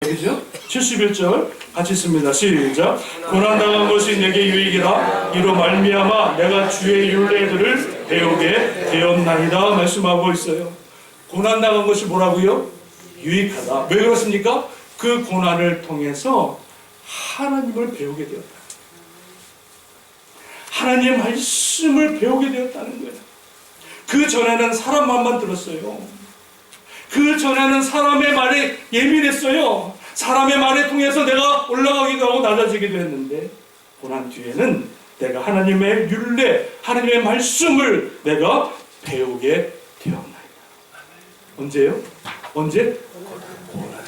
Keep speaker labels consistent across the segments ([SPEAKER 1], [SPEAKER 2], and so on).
[SPEAKER 1] 그죠? 71절 같이 읽습니다. 시작. 고난당한 것이 내게 유익이라 이로 말미암아 내가 주의 율례들을 배우게 되었나이다 말씀하고 있어요. 고난당한 것이 뭐라고요? 유익하다. 왜 그렇습니까? 그 고난을 통해서 하나님을 배우게 되었다. 하나님의 말씀을 배우게 되었다는 거예요. 그 전에는 사람 말만 들었어요. 그 전에는 사람의 말에 예민했어요. 사람의 말에 통해서 내가 올라가기도 하고 낮아지기도 했는데 고난 뒤에는 내가 하나님의 율례, 하나님의 말씀을 내가 배우게 되었나이다. 언제요? 언제? 고난.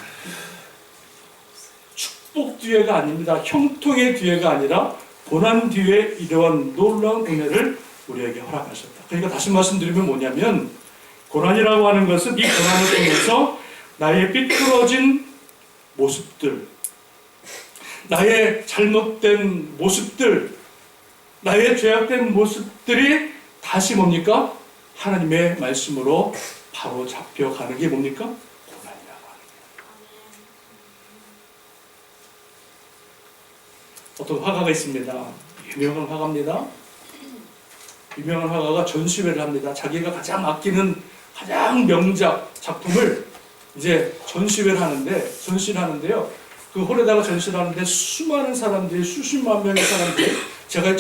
[SPEAKER 1] 축복 뒤에가 아닙니다. 형통의 뒤에가 아니라 고난 뒤에 이러한 놀라운 은혜를 우리에게 허락하셨다. 그러니까 다시 말씀드리면 뭐냐면 고난이라고 하는 것은 이 고난을 통해서 나의 삐뚤어진 모습들, 나의 잘못된 모습들, 나의 죄악된 모습들이 다시 뭡니까? 하나님의 말씀으로 바로 잡혀가는 게 뭡니까? 고난이라고 하는 거예요. 어떤 화가가 있습니다. 유명한 화가입니다. 유명한 화가가 전시회를 합니다. 자기가 가장 아끼는 가장 명작 작품을 이제 전시를 하는데요. 그 홀에다가 전시를 하는데 수많은 사람들이, 수십만 명의 사람들이, 제가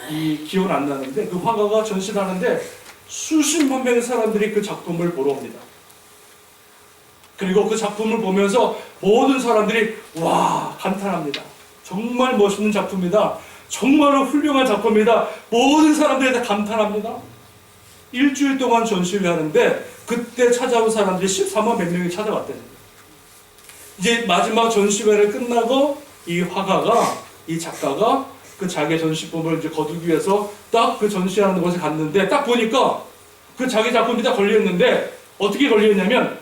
[SPEAKER 1] 이 기억은 안 나는데 그 화가가 전시를 하는데 수십만 명의 사람들이 그 작품을 보러 옵니다. 그리고 그 작품을 보면서 모든 사람들이 와 감탄합니다. 정말 멋있는 작품이다. 정말로 훌륭한 작품이다. 모든 사람들이 다 감탄합니다. 일주일 동안 전시를 하는데 그때 찾아온 사람들이 14만 몇 명이 찾아왔대요. 이제 마지막 전시회를 끝나고 이 화가가, 이 작가가 그 자기의 전시품을 이제 거두기 위해서 딱 그 전시하는 곳에 갔는데 딱 보니까 그 자기 작품이 딱 걸려있는데 어떻게 걸려있냐면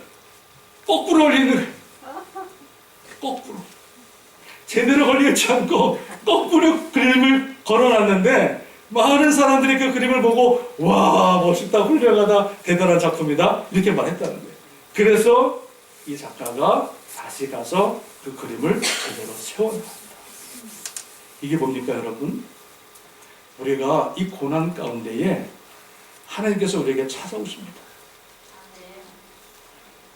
[SPEAKER 1] 거꾸로 걸려있는 거예요. 거꾸로. 제대로 걸려있지 않고 거꾸로 그림을 걸어놨는데 많은 사람들이 그 그림을 보고 와 멋있다, 훌륭하다, 대단한 작품이다 이렇게 말했다는 거예요. 그래서 이 작가가 다시 가서 그 그림을 제대로 세워놨습니다. 이게 뭡니까 여러분? 우리가 이 고난 가운데에 하나님께서 우리에게 찾아오십니다.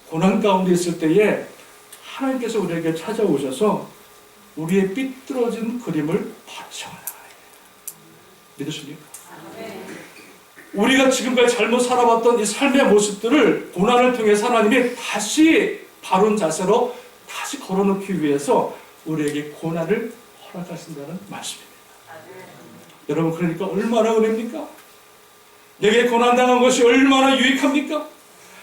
[SPEAKER 1] 고난 가운데 있을 때에 하나님께서 우리에게 찾아오셔서 우리의 삐뚤어진 그림을 받쳐나가요. 믿으십니까? 우리가 지금까지 잘못 살아왔던 이 삶의 모습들을 고난을 통해서 하나님이 다시 바른 자세로 다시 걸어놓기 위해서 우리에게 고난을 허락하신다는 말씀입니다. 여러분 그러니까 얼마나 은혜입니까? 내게 고난당한 것이 얼마나 유익합니까?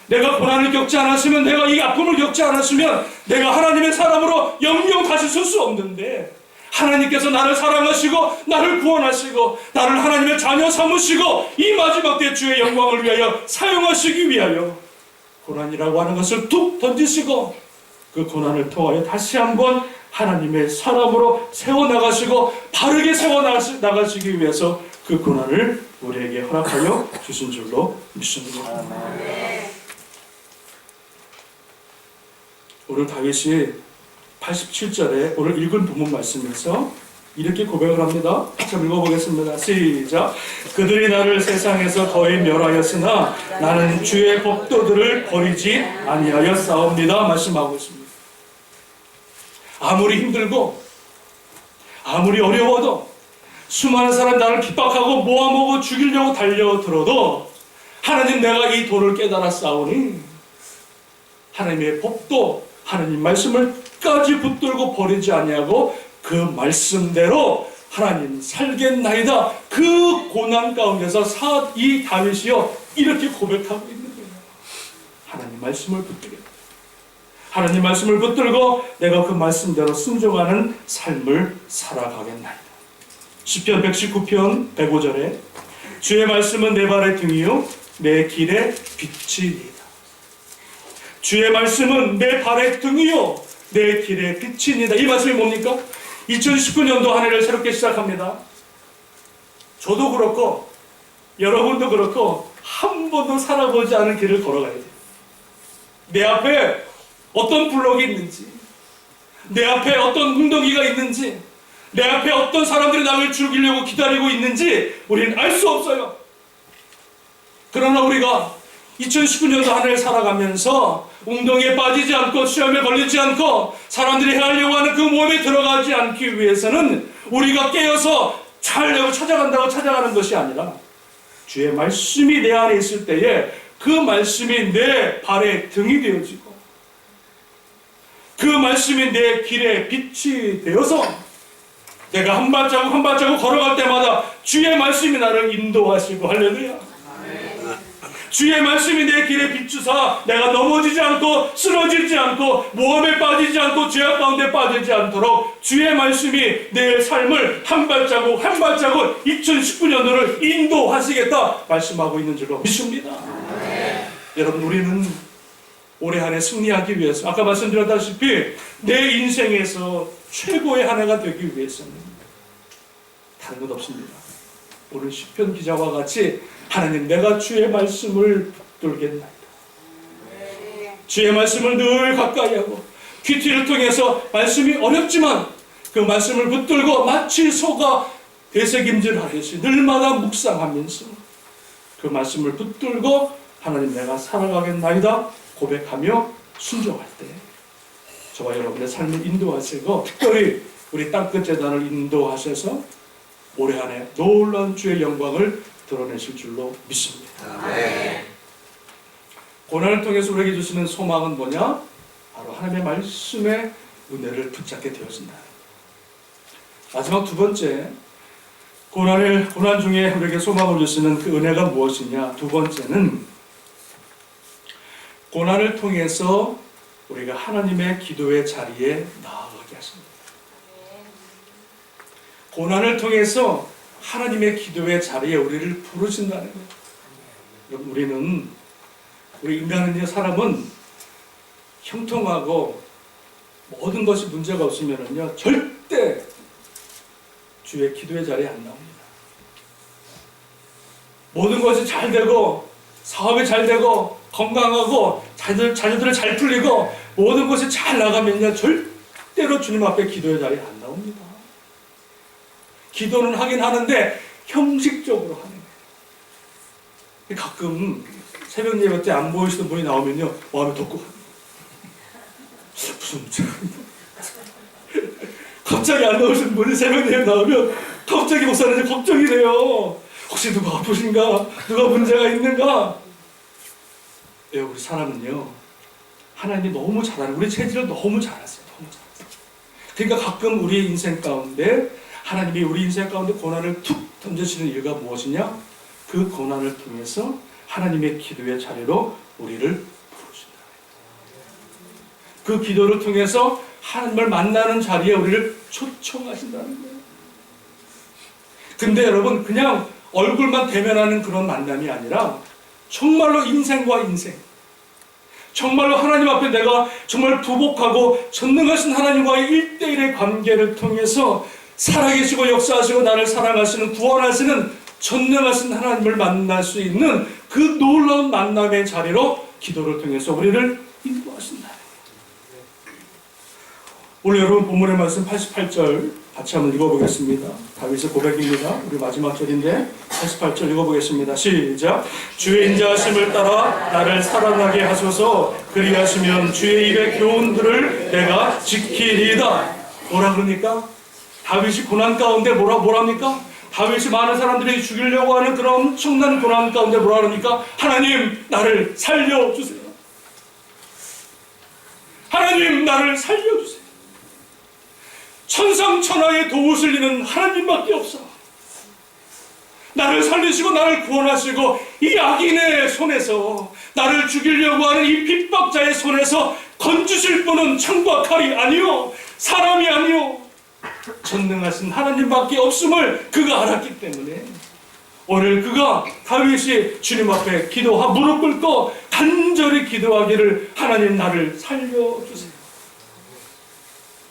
[SPEAKER 1] 내가 고난을 겪지 않았으면, 내가 이 아픔을 겪지 않았으면 내가 하나님의 사람으로 영영 다시 설 수 없는데 하나님께서 나를 사랑하시고 나를 구원하시고 나를 하나님의 자녀 삼으시고 이 마지막 때 주의 영광을 위하여 사용하시기 위하여 고난이라고 하는 것을 툭 던지시고 그 고난을 통하여 다시 한번 하나님의 사람으로 세워나가시고 바르게 세워나가시기 위해서 그 고난을 우리에게 허락하여 주신 줄로 믿습니다. 오늘 다윗이 87절에 오늘 읽은 본문 말씀에서 이렇게 고백을 합니다. 같이 읽어보겠습니다. 시작. 그들이 나를 세상에서 거의 멸하였으나 나는 주의 법도들을 버리지 아니하였사옵니다. 말씀하고 있습니다. 아무리 힘들고 아무리 어려워도 수많은 사람 나를 핍박하고 모아먹어 죽이려고 달려들어도 하나님 내가 이 도를 깨달았사오니 하나님의 법도 하나님 말씀을 까지 붙들고 버리지 아니하고 그 말씀대로 하나님 살겠나이다. 그 고난 가운데서 이 다윗이요 이렇게 고백하고 있는 거예요. 하나님 말씀을 붙들겠다. 하나님 말씀을 붙들고 내가 그 말씀대로 순종하는 삶을 살아가겠나이다. 시편 119편 105절에 주의 말씀은 내 발의 등이요 내 길의 빛이니이다. 주의 말씀은 내 발의 등이요 내 길의 빛이니이다. 이 말씀이 뭡니까? 2019년도 한 해를 새롭게 시작합니다. 저도 그렇고 여러분도 그렇고 한 번도 살아보지 않은 길을 걸어가야 돼요. 내 앞에 어떤 블록이 있는지, 내 앞에 어떤 웅덩이가 있는지, 내 앞에 어떤 사람들이 나를 죽이려고 기다리고 있는지 우리는 알 수 없어요. 그러나 우리가 2019년도 한 해를 살아가면서 웅덩이에 빠지지 않고 시험에 걸리지 않고 사람들이 해하려고 하는 그 모험에 들어가지 않기 위해서는 우리가 깨어서 잘 찾아간다고 찾아가는 것이 아니라 주의 말씀이 내 안에 있을 때에 그 말씀이 내 발의 등이 되어지고 그 말씀이 내 길의 빛이 되어서 내가 한 발자국 한 발자국 걸어갈 때마다 주의 말씀이 나를 인도하시고, 할렐루야. 주의 말씀이 내 길에 비추사 내가 넘어지지 않고 쓰러지지 않고 모험에 빠지지 않고 죄악 가운데 빠지지 않도록 주의 말씀이 내 삶을 한 발자국 한 발자국 2019년도를 인도하시겠다 말씀하고 있는 줄로 믿습니다. 여러분, 우리는 올해 한 해 승리하기 위해서 아까 말씀드렸다시피 내 인생에서 최고의 한 해가 되기 위해서는 다른 것 없습니다. 오늘 시편 기자와 같이 하나님, 내가 주의 말씀을 붙들겠나이다. 주의 말씀을 늘 가까이 하고 큐티를 통해서 말씀이 어렵지만 그 말씀을 붙들고 마치 소가 되새김질하듯이 늘마다 묵상하면서 그 말씀을 붙들고 하나님, 내가 살아가겠나이다 고백하며 순종할 때 저와 여러분의 삶을 인도하시고 특별히 우리 땅끝 재단을 인도하셔서 올해 안에 놀라운 주의 영광을 드러내실 줄로 믿습니다. 네. 고난을 통해서 우리에게 주시는 소망은 뭐냐? 바로 하나님의 말씀의 은혜를 붙잡게 되어진다. 마지막 두 번째, 고난 중에 우리에게 소망을 주시는 그 은혜가 무엇이냐? 두 번째는 고난을 통해서 우리가 하나님의 기도의 자리에 나아가게 하십니다. 고난을 통해서 하나님의 기도의 자리에 우리를 부르신다는 거예요. 여러분, 우리 인간은요, 사람은 형통하고 모든 것이 문제가 없으면은요, 절대 주의 기도의 자리에 안 나옵니다. 모든 것이 잘 되고, 사업이 잘 되고, 건강하고, 자녀들이 잘 풀리고, 모든 것이 잘 나가면요, 절대로 주님 앞에 기도의 자리에 안 나옵니다. 기도는 하긴 하는데 형식적으로 하는 거예요. 가끔 새벽 예배 때 안 보이시던 분이 나오면요, 마음이 덥고 무슨 문제가 갑자기 안 나오시는 분이 새벽 예배 나오면 갑자기 목사님 걱정이 돼요. 혹시 누가 아프신가? 누가 문제가 있는가? 우리 사람은요, 하나님이 너무 잘하는, 우리 체질을 너무 잘하세요. 너무 잘하세요. 그러니까 가끔 우리 인생 가운데 하나님이 우리 인생 가운데 고난을 툭 던져주시는 이유가 무엇이냐? 그 고난을 통해서 하나님의 기도의 자리로 우리를 부르신다. 그 기도를 통해서 하나님을 만나는 자리에 우리를 초청하신다는 거예요. 근데 여러분, 그냥 얼굴만 대면하는 그런 만남이 아니라 정말로 인생과 인생, 정말로 하나님 앞에 내가 정말 부복하고 전능하신 하나님과의 1대1의 관계를 통해서 살아계시고 역사하시고 나를 사랑하시는, 구원하시는 전능하신 하나님을 만날 수 있는 그 놀라운 만남의 자리로 기도를 통해서 우리를 인도하신다. 오늘 여러분 본문의 말씀 88절 같이 한번 읽어보겠습니다. 다윗의 고백입니다. 우리 마지막 절인데 88절 읽어보겠습니다. 시작. 주의 인자하심을 따라 나를 살아나게 하소서. 그리하시면 주의 입의 교훈들을 내가 지키리이다. 뭐라 그러니까? 다윗이 고난 가운데 뭐랍니까? 다윗이 많은 사람들이 죽이려고 하는 그런 엄청난 고난 가운데 뭐라 그러니까? 하나님, 나를 살려주세요. 하나님, 나를 살려주세요. 천상천하에 도우실 이는 하나님밖에 없어. 나를 살리시고 나를 구원하시고 이 악인의 손에서, 나를 죽이려고 하는 이 핍박자의 손에서 건지실 분은 창과 칼이 아니요, 사람이 아니요, 전능하신 하나님밖에 없음을 그가 알았기 때문에 오늘 그가 다윗이 주님 앞에 무릎 꿇고 간절히 기도하기를, 하나님, 나를 살려주세요.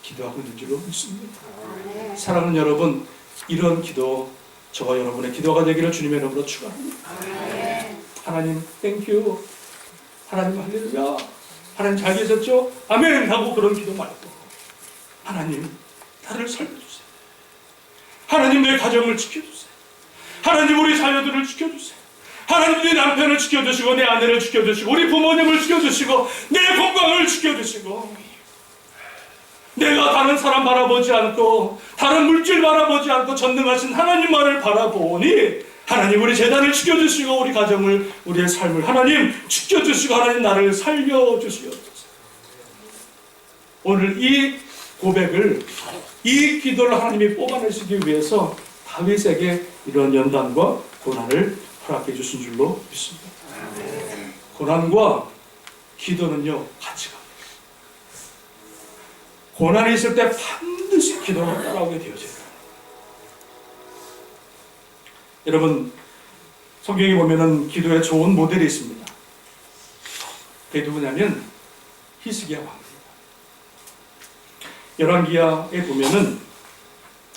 [SPEAKER 1] 기도하고 있는 줄로 믿습니다. 사랑하는 여러분, 이런 기도 저와 여러분의 기도가 되기를 주님의 이름으로 축원합니다. 하나님 땡큐, 하나님 할렐루야, 하나님 잘 계셨죠? 아멘 하고 그런 기도 말고 하나님 나를 살려주세요. 하나님 내 가정을 지켜주세요. 하나님 우리 자녀들을 지켜주세요. 하나님 내 남편을 지켜주시고 내 아내를 지켜주시고 우리 부모님을 지켜주시고 내 건강을 지켜주시고 내가 다른 사람 바라보지 않고 다른 물질 바라보지 않고 전능하신 하나님만을 바라보니 하나님 우리 재단을 지켜주시고 우리 가정을 우리의 삶을 하나님 지켜주시고 하나님 나를 살려주시옵소서. 오늘 이 고백을 이 기도를 하나님이 뽑아내시기 위해서 다윗에게 이런 연단과 고난을 허락해 주신 줄로 믿습니다. 고난과 기도는요 같이 갑니다. 고난이 있을 때 반드시 기도가 따라오게 되어져요. 여러분 성경에 보면은 기도에 좋은 모델이 있습니다. 그게 누구냐면 히스기야 왕입니다. 열왕기하에 보면은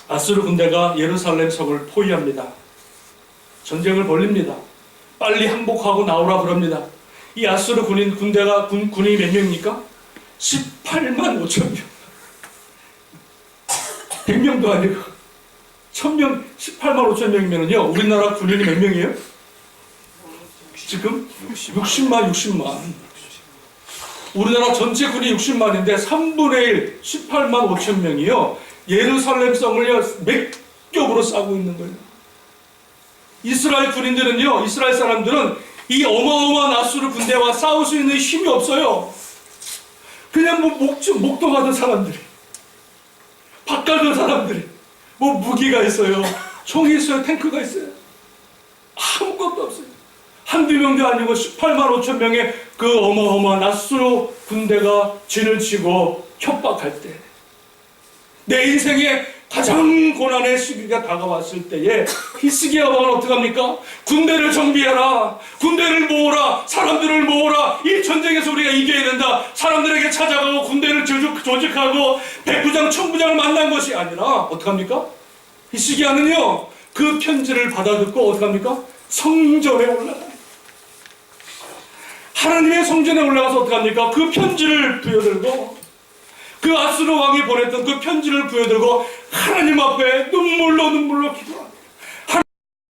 [SPEAKER 1] 아수르 군대가 예루살렘 성을 포위합니다. 전쟁을 벌립니다. 빨리 항복하고 나오라 그럽니다. 이 아수르 군대가 군이 몇 명입니까? 18만 5천 명. 100명도 아니고 1000명, 18만 5천 명이면요 우리나라 군인이 몇 명이에요? 지금 60만. 우리나라 전체 군이 60만인데 3분의 1, 18만 5천 명이요 예루살렘 성을요 몇 겹으로 싸고 있는 거예요. 이스라엘 군인들은요, 이스라엘 사람들은 이 어마어마한 아수르 군대와 싸울 수 있는 힘이 없어요. 그냥 목도 받은 사람들이, 밥 갈던 사람들이, 무기가 있어요, 총이 있어요, 탱크가 있어요. 아무것도 없어요. 한두 명도 아니고 18만 5천 명의 그 어마어마한 아수르 군대가 진을 치고 협박할 때, 내 인생에 가장 고난의 시기가 다가왔을 때에 히스기야 왕은 어떡합니까? 군대를 정비해라, 군대를 모으라, 사람들을 모으라. 이 전쟁에서 우리가 이겨야 된다. 사람들에게 찾아가고 군대를 조직하고 백부장, 천부장을 만난 것이 아니라 어떡합니까? 히스기야는요 그 편지를 받아듣고 어떡합니까? 성전에 올라가요. 하나님의 성전에 올라가서 어떡합니까? 그 편지를 부여들고, 그 아수르 왕이 보냈던 그 편지를 부여들고 하나님 앞에 눈물로 기도합니다.